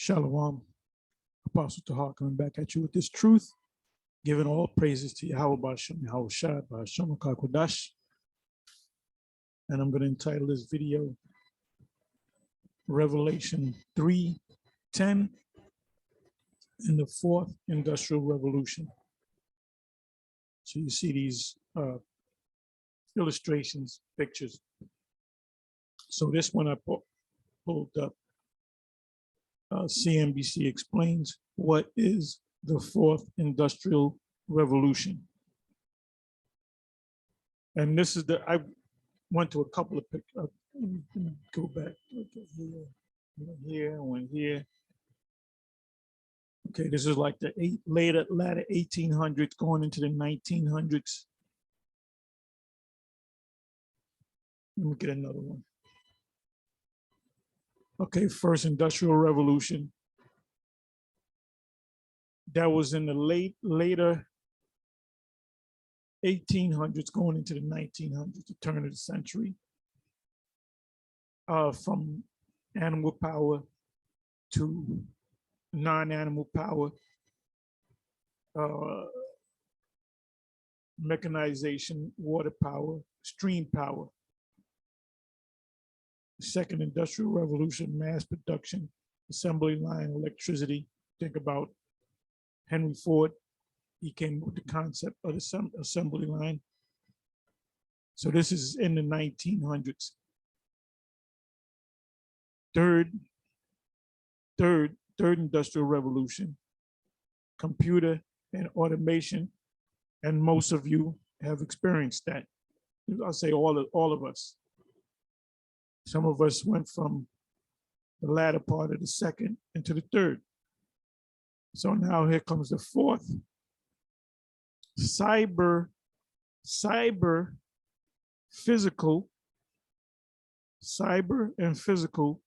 Shalom. Apostle Tahar coming back at you with this truth, giving all praises to Yahweh B'Shem, Yahweh Shai, B'Shem HaKadosh. And I'm going to entitle this video Revelation 3:10 in the Fourth Industrial Revolution. So you see these illustrations, pictures. So this one I pulled up. CNBC explains what is the Fourth Industrial Revolution. And this is I went to a couple of pictures. Let me go back. Okay, here, one here. Okay, this is like the latter 1800s going into the 1900s. Let me get another one. Okay, first industrial revolution. That was in the later 1800s going into the 1900s, the turn of the century. From animal power to non-animal power, mechanization, water power, stream power. Second industrial revolution, mass production, assembly line, electricity. Think about Henry Ford. He came up with the concept of the assembly line. So this is in the 1900s. Third industrial revolution, computer and automation. And most of you have experienced that. I'll say all of us. Some of us went from the latter part of the second into the third. So now here comes the fourth. Cyber and physical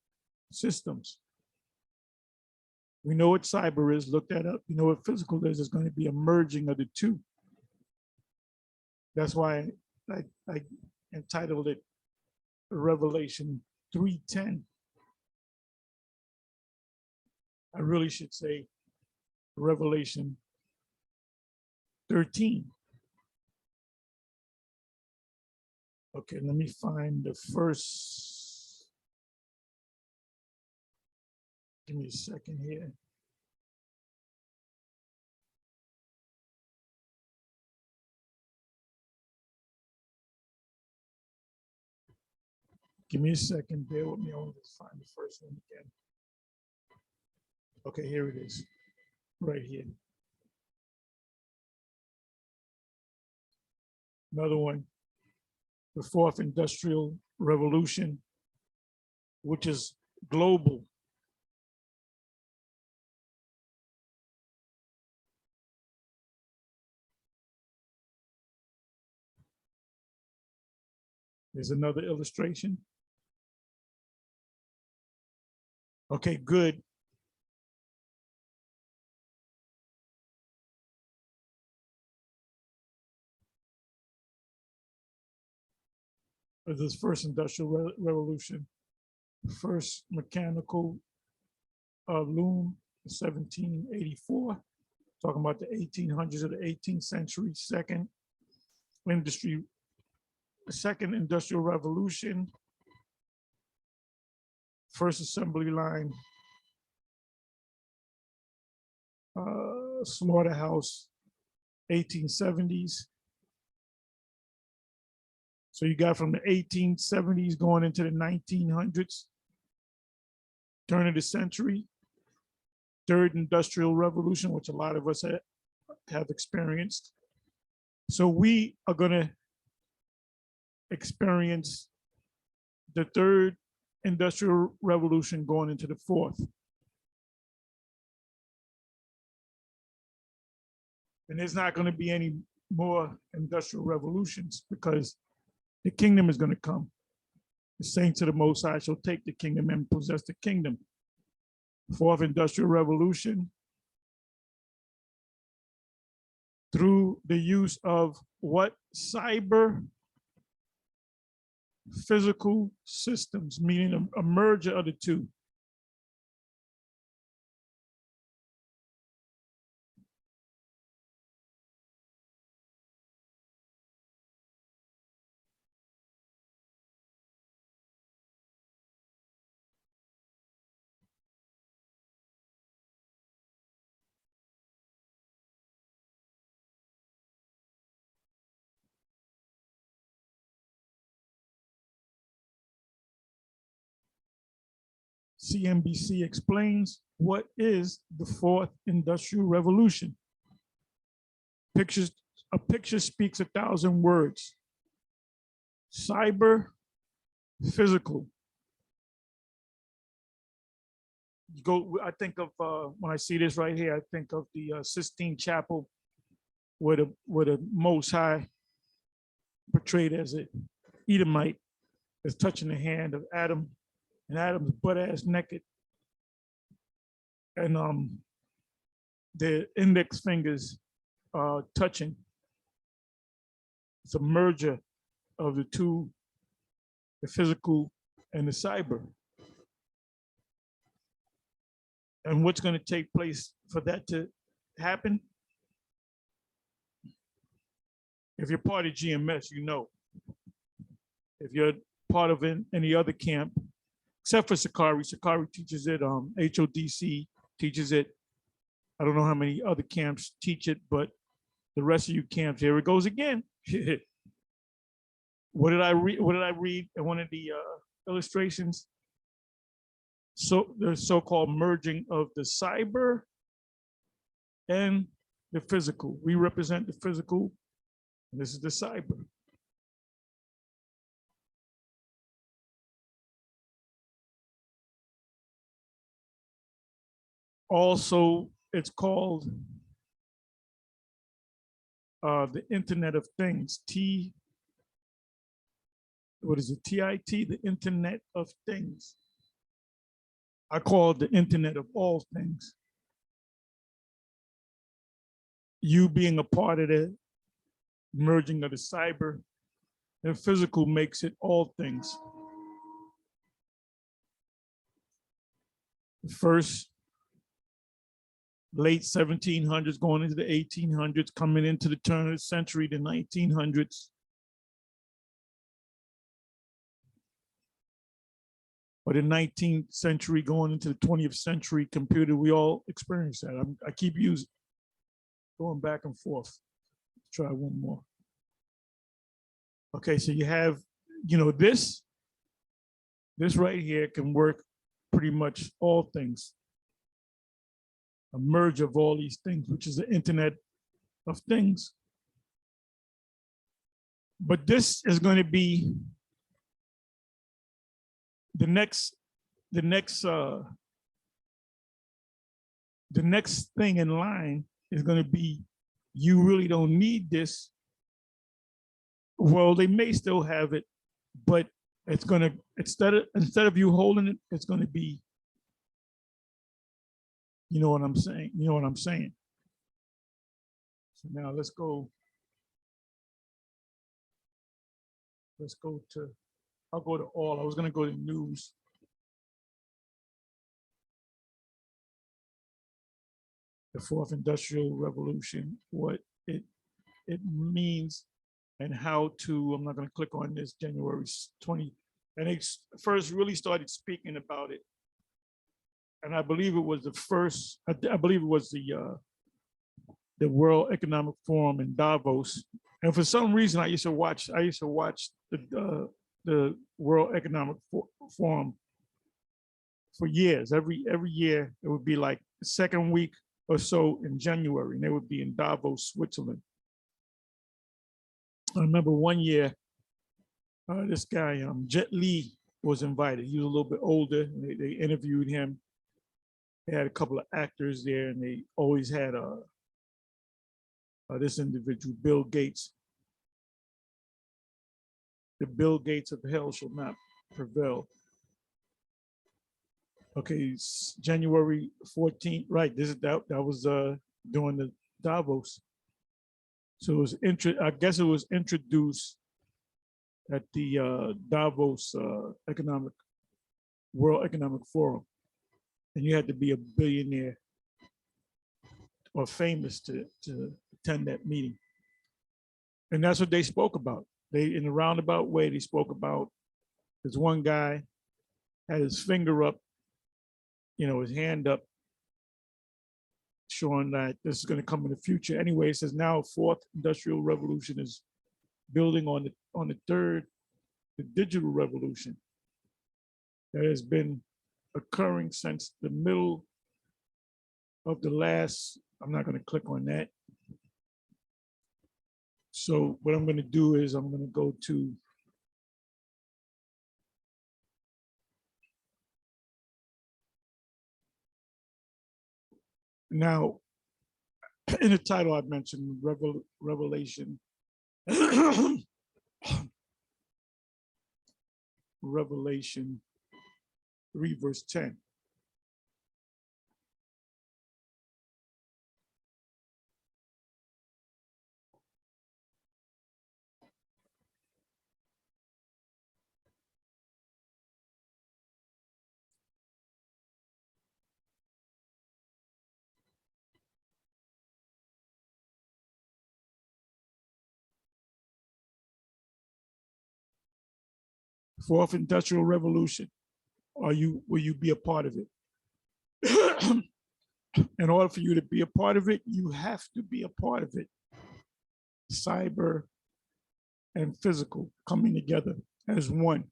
systems. We know what cyber is, look that up. You know what physical is, there's going to be a merging of the two. That's why I entitled it Revelation 3:10. I really should say Revelation 13. Okay, let me find the first. Give me a second here. Give me a second, bear with me, I want to find the first one again. Okay, here it is, right here. Another one, the Fourth Industrial Revolution, which is global. There's another illustration. Okay, good. This first industrial revolution, first mechanical loom, 1784, talking about the 1800s of the 18th century. Second industrial revolution, first assembly line, slaughterhouse, 1870s. So you got from the 1870s going into the 1900s, turn of the century, third industrial revolution, which a lot of us have experienced. So we are going to experience the third industrial revolution going into the fourth. And there's not going to be any more industrial revolutions because the kingdom is going to come. The saints of the Most High shall take the kingdom and possess the kingdom. Fourth industrial revolution, through the use of what? Cyber physical systems, meaning a merger of the two. CNBC explains what is the fourth industrial revolution. A picture speaks 1,000 words. Cyber, physical. I think of, when I see this right here, I think of the Sistine Chapel where the Most High portrayed as an Edomite is touching the hand of Adam, and Adam's butt ass naked. And the index fingers touching. It's a merger of the two, the physical and the cyber. And what's going to take place for that to happen? If you're part of GMS, you know. If you're part of any other camp, except for Sakari teaches it, HODC teaches it. I don't know how many other camps teach it, but the rest of you camps, here it goes again. What did I read in one of the illustrations? So the so-called merging of the cyber and the physical. We represent the physical, and this is the cyber. Also, it's called the Internet of Things. What is it? TIT, the Internet of Things. I call it the Internet of all things. You being a part of the merging of the cyber and physical makes it all things. First, late 1700s, going into the 1800s, coming into the turn of the century, the 1900s. Or the 19th century, going into the 20th century computer, we all experience that. I keep going back and forth. Try one more. Okay, so you have, this right here can work pretty much all things. A merge of all these things, which is the Internet of Things. But this is going to be the next thing in line is going to be, you really don't need this. Well, they may still have it, but it's going to, instead of you holding it, it's going to be, you know what I'm saying? You know what I'm saying? So now let's go to, I'll go to all. I was going to go to news. The fourth industrial revolution, what it means and how to, I'm not going to click on this, January 20, and they first really started speaking about it. And I believe it was the first, I believe it was the World Economic Forum in Davos. And for some reason, I used to watch the World Economic Forum for years. Every year, it would be like the second week or so in January, and they would be in Davos, Switzerland. I remember one year, this guy, Jet Li, was invited. He was a little bit older. They interviewed him. They had a couple of actors there, and they always had this individual, Bill Gates. The Bill Gates of hell shall not prevail. Okay, January 14th, right? That was during the Davos. So it was I guess it was introduced at the Davos World Economic Forum, and you had to be a billionaire or famous to attend that meeting. And that's what they spoke about. They, in a roundabout way, they spoke about this one guy had his finger up, his hand up, showing that this is going to come in the future. Anyway, it says now fourth industrial revolution is building on the third, the digital revolution that has been occurring since the middle of the last, I'm not going to click on that. So what I'm going to do is I'm going to go to now in the title I mentioned Revelation Revelation 3 verse 10. Fourth Industrial Revolution. Will you be a part of it? In order for you to be a part of it, you have to be a part of it. Cyber and physical coming together as one.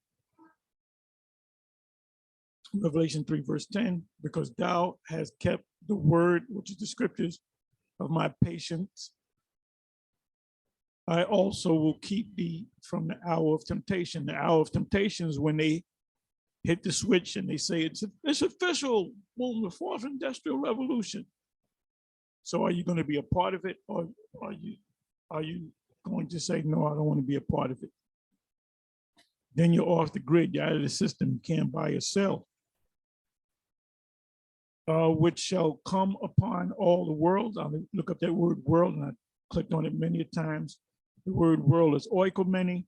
Revelation 3 verse 10, because thou hast kept the word, which is the scriptures, of my patience, I also will keep thee from the hour of temptation. The hour of temptation is when they hit the switch and they say it's official, boom, the fourth industrial revolution. So are you going to be a part of it, or are you going to say, no, I don't want to be a part of it? Then you're off the grid, you're out of the system, you can't buy or sell. Which shall come upon all the world. I'll look up that word world, and I clicked on it many times. The word world is oikomene.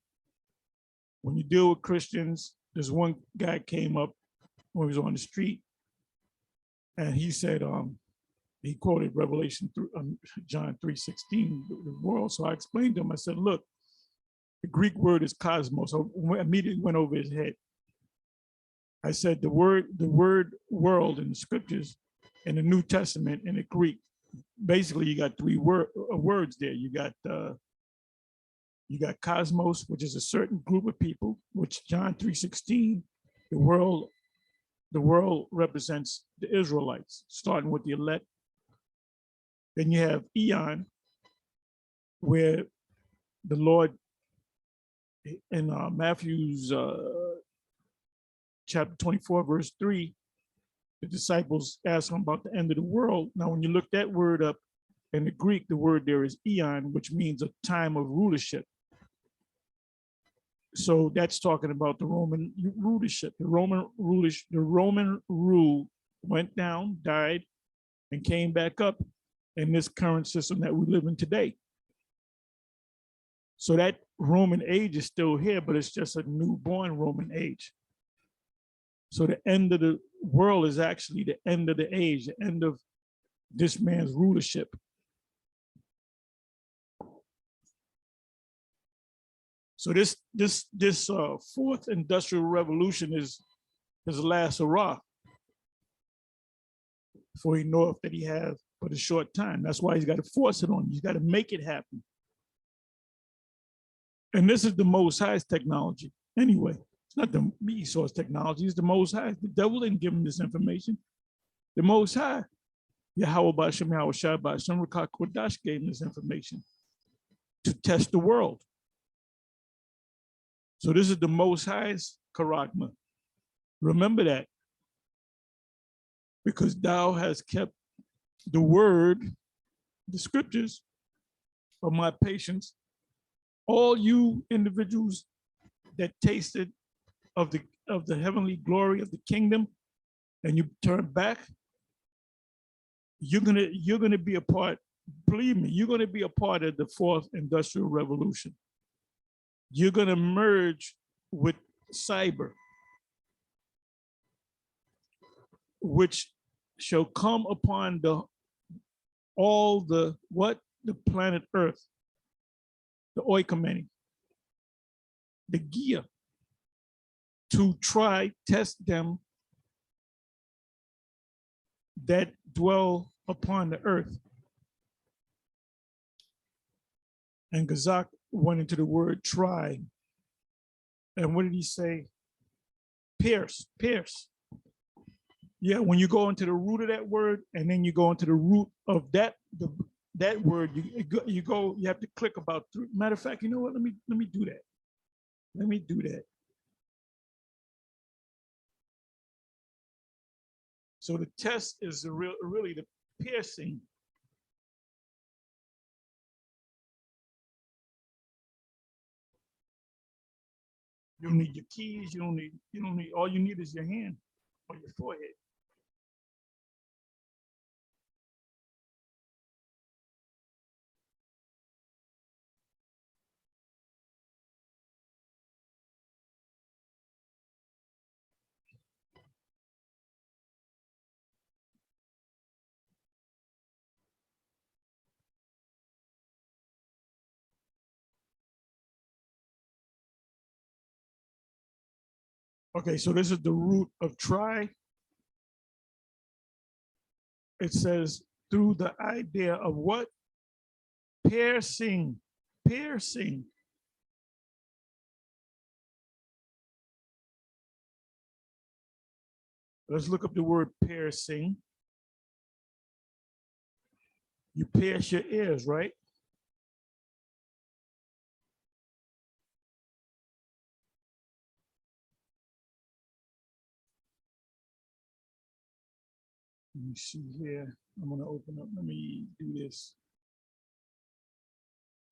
When you deal with Christians, there's one guy came up when he was on the street, and he said, he quoted Revelation John 3:16, the world. So I explained to him, I said, look, the Greek word is cosmos. So I immediately went over his head. I said the word world in the scriptures in the New Testament in the Greek, basically you got three words there. You got cosmos, which is a certain group of people, which John 3:16, the world represents the Israelites, starting with the elect. Then you have eon, where the Lord in Matthew's chapter 24, verse 3, the disciples asked him about the end of the world. Now, when you look that word up in the Greek, the word there is eon, which means a time of rulership. So that's talking about the Roman rulership. The Roman rule went down, died, and came back up in this current system that we live in today. So that Roman age is still here, but it's just a newborn Roman age. So the end of the world is actually the end of the age, the end of this man's rulership. So this fourth industrial revolution is his last hurrah for he knoweth that he has but a short time. That's why he's got to force it on you. He's got to make it happen. And this is the Most High's technology. Anyway, it's not the Esau's technology, it's the Most High. The devil didn't give him this information. The Most High, Yahweh B'Shem Yahweh Shai B'Shem Rakak Kodash gave him this information to test the world. So this is the Most High's charagma. Remember that. Because thou hast kept the word, the scriptures of my patience. All you individuals that tasted of the heavenly glory of the kingdom, and you turn back, you're gonna be a part. Believe me, you're gonna be a part of the fourth industrial revolution. You're gonna merge with cyber, which shall come upon the planet Earth, the oikomene, the gear, to test them that dwell upon the earth. And Gazak went into the word try. And what did he say? Pierce. Yeah, when you go into the root of that word, and then you go into the root of that word, you have to click about three. Matter of fact, you know what? Let me do that. Let me do that. So the test is really the piercing. You don't need your keys. You don't need, all you need is your hand or your forehead. Okay, so this is the root of try. It says through the idea of what? Piercing. Piercing. Let's look up the word piercing. You pierce your ears, right? Let me see here. I'm going to open up. Let me do this.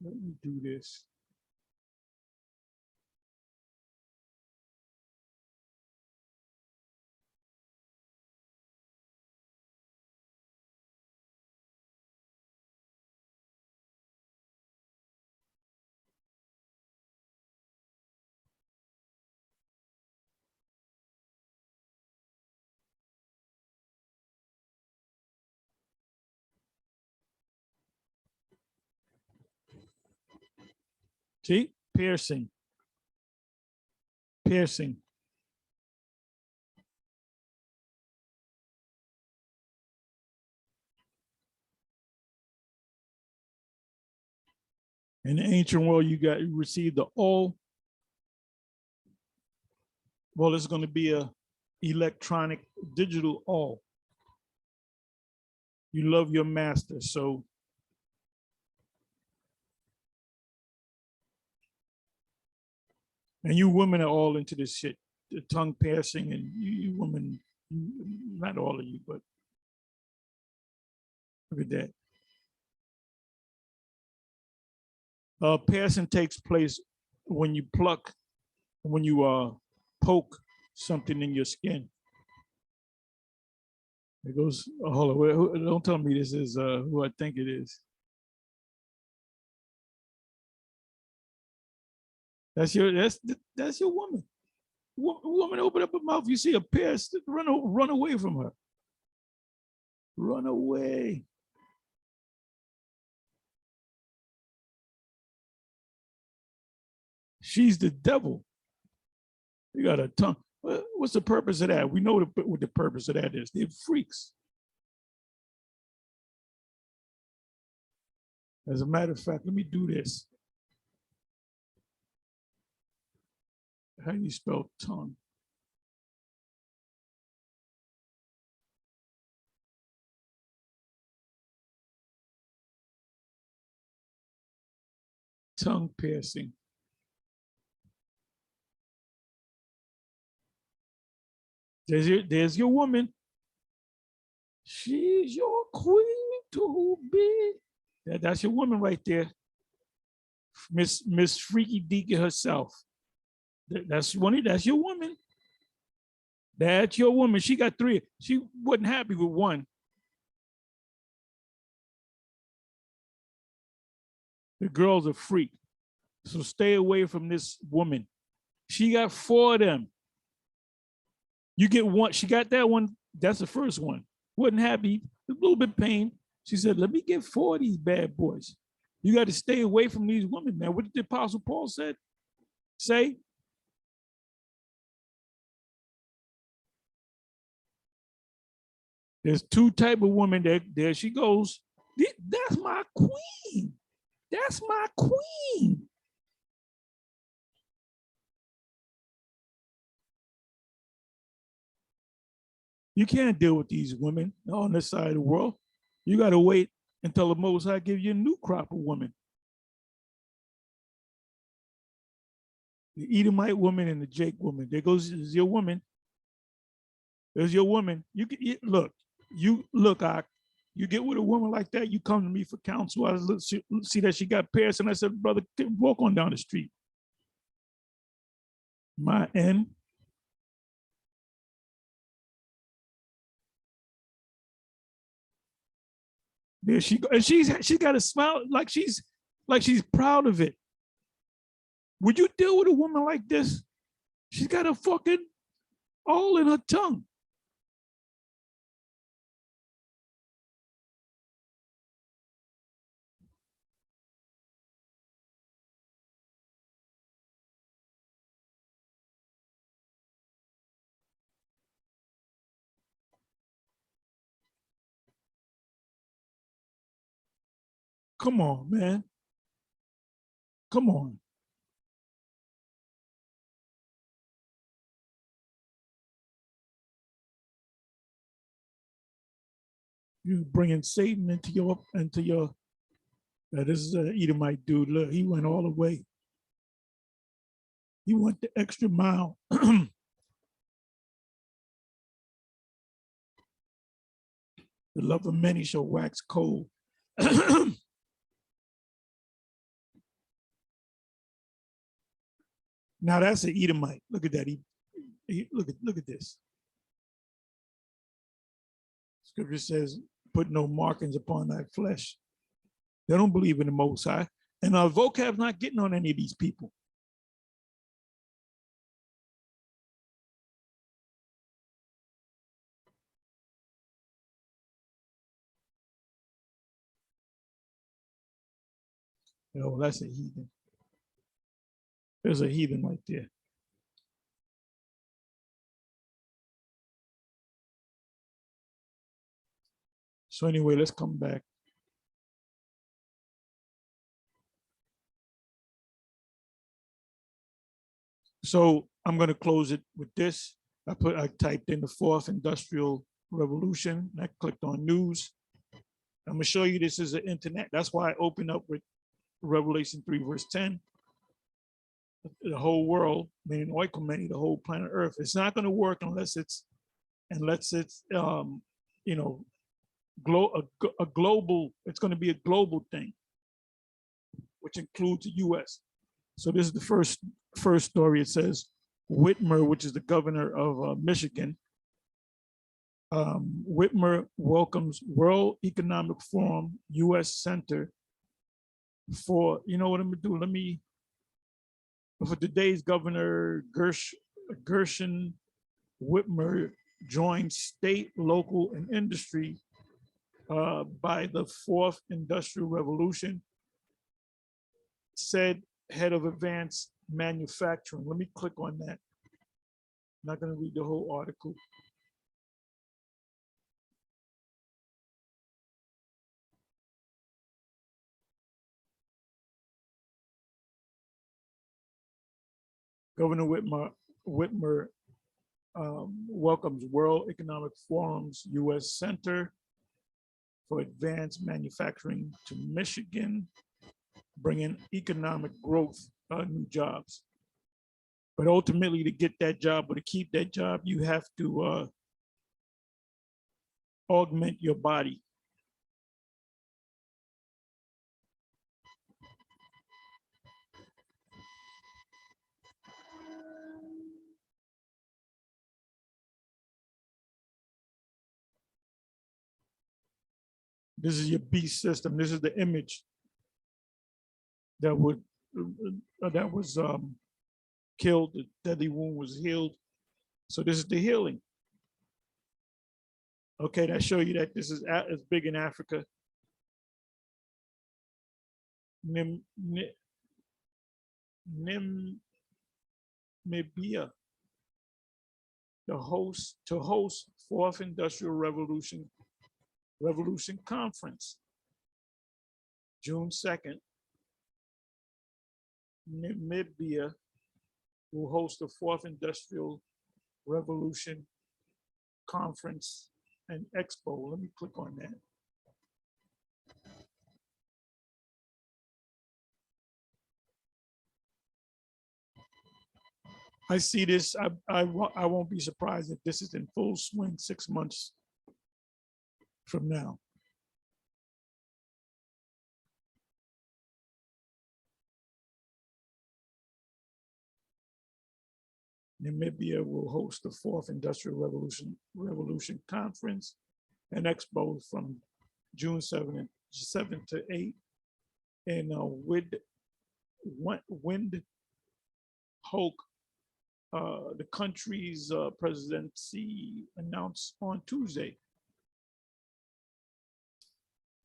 Let me do this. See? Piercing. Piercing. In the ancient world, you received the O. Well, it's going to be a electronic digital O. You love your master, so and you women are all into this shit, the tongue piercing, and you women, not all of you, but look at that. Piercing takes place when you pluck, when you poke something in your skin. It goes, oh, hold on, don't tell me this is who I think it is. That's your woman. Woman, open up her mouth. You see a pierce, run away from her. Run away. She's the devil. You got a tongue. What's the purpose of that? We know what the purpose of that is. They're freaks. As a matter of fact, let me do this. How do you spell tongue? Tongue piercing. There's your woman. She's your queen to be. That's your woman right there. Miss Freaky Deaky herself. That's your woman. That's your woman. She got three. She wasn't happy with one. The girl's a freak. So stay away from this woman. She got four of them. You get one. She got that one. That's the first one. Wasn't happy. A little bit pain. She said, let me get four of these bad boys. You got to stay away from these women, man. What did the Apostle Paul say? There's two type of women. There she goes. That's my queen. That's my queen. You can't deal with these women on this side of the world. You got to wait until the Most High give you a new crop of women. The Edomite woman and the Jake woman. There goes your woman. There's your woman. Look, you get with a woman like that, you come to me for counsel. I see that she got pierced, and I said, brother, walk on down the street. My end. There she go, and she got a smile like she's proud of it. Would you deal with a woman like this? She's got a fucking all in her tongue. Come on, man. Come on. You bringing Satan into your. This is an Edomite dude. Look, he went all the way. He went the extra mile. The love of many shall wax cold. Now that's an Edomite. Look at that. Look at this. Scripture says, "Put no markings upon thy flesh." They don't believe in the Most High, and our vocab's not getting on any of these people. Oh, that's a heathen. There's a heathen right there. So anyway, let's come back. So I'm going to close it with this. I typed in the fourth industrial revolution. I clicked on news. I'm going to show you this is an internet. That's why I opened up with Revelation 3 verse 10. The whole world, meaning oikoumene, the whole planet Earth. It's not going to work unless it's you know, a global. It's going to be a global thing, which includes the U.S. So this is the first story. It says Whitmer, which is the governor of Michigan. Whitmer welcomes World Economic Forum U.S. Center for, you know what I'm gonna do? For today's governor, Gershon Whitmer joined state, local, and industry by the fourth industrial revolution, said head of advanced manufacturing. Let me click on that. I'm not going to read the whole article. Governor Whitmer welcomes World Economic Forum's U.S. Center for Advanced Manufacturing to Michigan, bringing economic growth, new jobs. But ultimately, to get that job or to keep that job, you have to augment your body. This is your beast system. This is the image that was killed. The deadly wound was healed. So this is the healing. Okay, that show you that this is as big in Africa. Namibia, to host Fourth Industrial Revolution Conference, June 2nd. Namibia will host the Fourth Industrial Revolution Conference and Expo. Let me click on that. I see this. I won't be surprised if this is in full swing 6 months from now. Namibia will host the fourth Industrial Revolution Conference and Expo from June 7th to 8th in Windhoek, the country's presidency announced on Tuesday.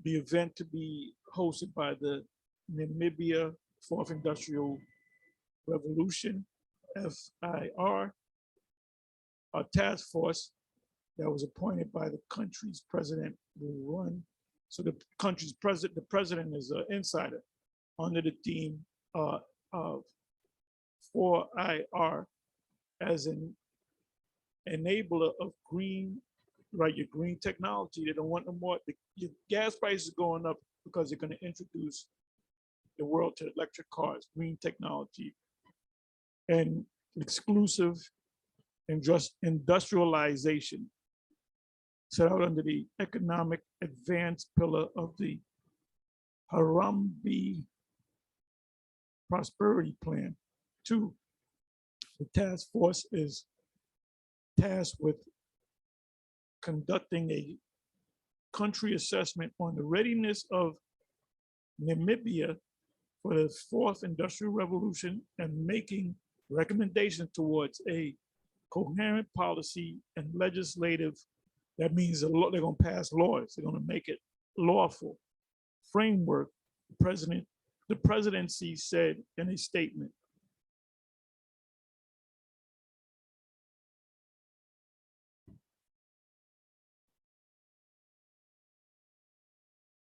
The event to be hosted by the Namibia Fourth Industrial Revolution, FIR, a task force that was appointed by the country's president will run. So the country's president, the president is an insider under the theme of 4IR as an enabler of green, right? Your green technology. They don't want no more. Your gas prices going up because they're going to introduce the world to electric cars, green technology, and exclusive industrialization set out under the economic advance pillar of the Harambee Prosperity Plan. 2, the task force is tasked with conducting a country assessment on the readiness of Namibia for the fourth industrial revolution and making recommendations towards a coherent policy and legislative. That means they're going to pass laws. They're going to make it lawful framework. The presidency said in a statement.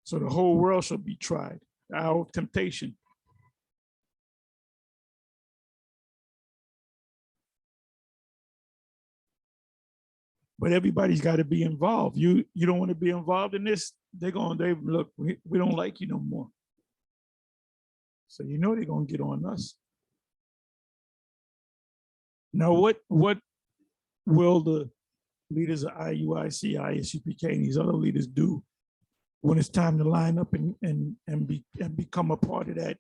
So the whole world shall be tried. Our temptation. But everybody's got to be involved. You don't want to be involved in this, they look, we don't like you no more. So you know they're going to get on us. Now, what will the leaders of IUIC, ISUPK, and these other leaders do when it's time to line up and become a part of that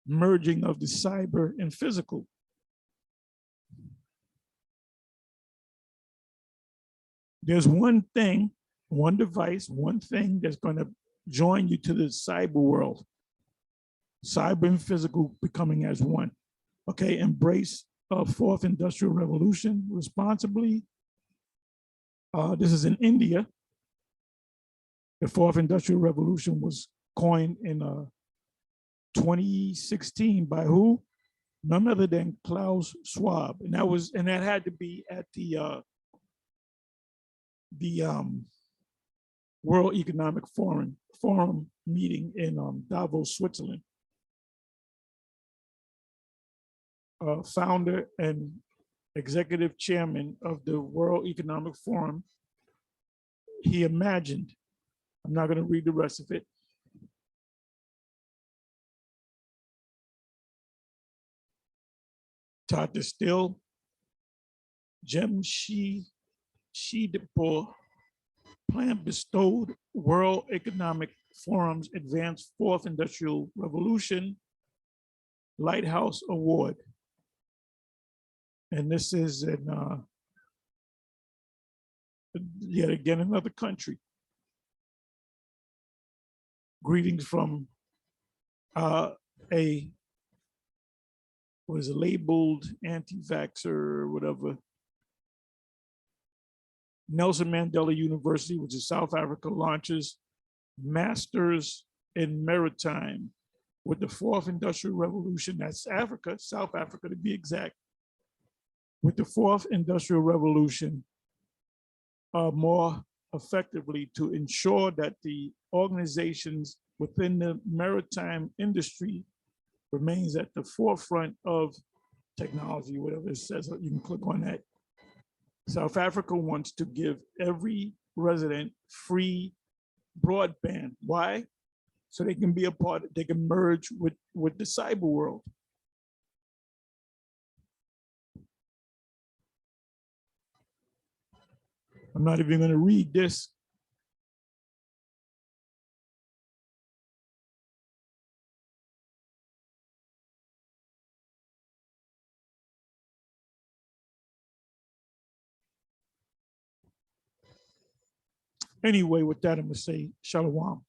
merging of the cyber and physical? There's one thing, one device, one thing that's going to join you to the cyber world. Cyber and physical becoming as one. Okay, embrace a fourth industrial revolution responsibly. This is in India. The fourth industrial revolution was coined in 2016 by who? None other than Klaus Schwab, and that had to be at the World Economic Forum meeting in Davos, Switzerland. Founder and executive chairman of the World Economic Forum, he imagined, I'm not going to read the rest of it. Tata Still, Jamshedpur plan bestowed World Economic Forum's Advanced Fourth Industrial Revolution Lighthouse Award. And this is in, yet again, another country. Greetings from was labeled anti-vaxxer, whatever. Nelson Mandela University, which is South Africa, launches Masters in Maritime with the fourth industrial revolution. That's Africa, South Africa to be exact. With the fourth industrial revolution, more effectively to ensure that the organizations within the maritime industry remains at the forefront of technology, whatever it says, you can click on that. South Africa wants to give every resident free broadband. Why? So they can be a part, they can merge with the cyber world. I'm not even going to read this. Anyway, with that, I'm going to say shalom.